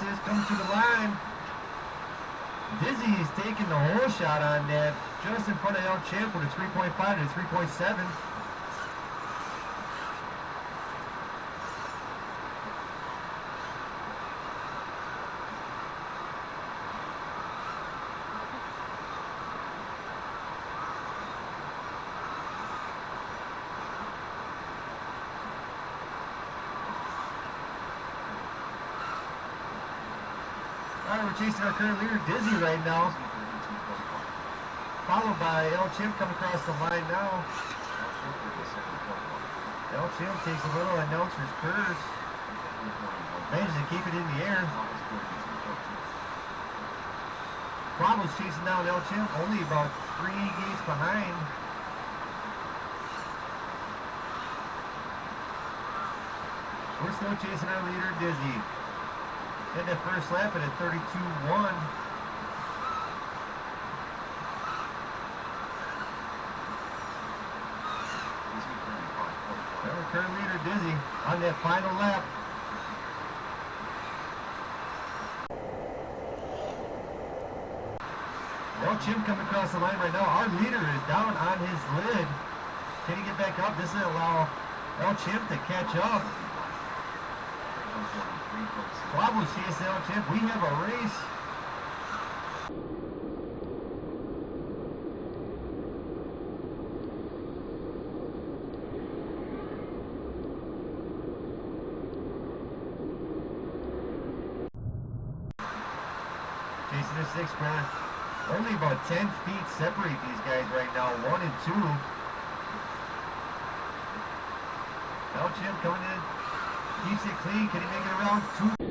chases, comes to the line. Dizzy is taking the whole shot on that, just in front of El Champ with a 3.5 to 3.7. Alright, we're chasing our current leader, Dizzy, right now. Followed by El Chimp coming across the line now. El Chimp takes a little announcer's curse. Manages to keep it in the air. Quavo's chasing down El Chimp, only about 3 gates behind. We're still chasing our leader, Dizzy. Had that first lap at a 32-1. Our current leader, Dizzy, on that final lap. El Chimp coming across the line right now. Our leader is down on his lid. Can he get back up? This will allow El Chimp to catch up. Quavo's chasing El Chimp. We have a race. Chasing the 6 car. Only about 10 feet separate these guys right now, 1 and 2. El Chimp coming in, keeps it clean. Can he make it around 2?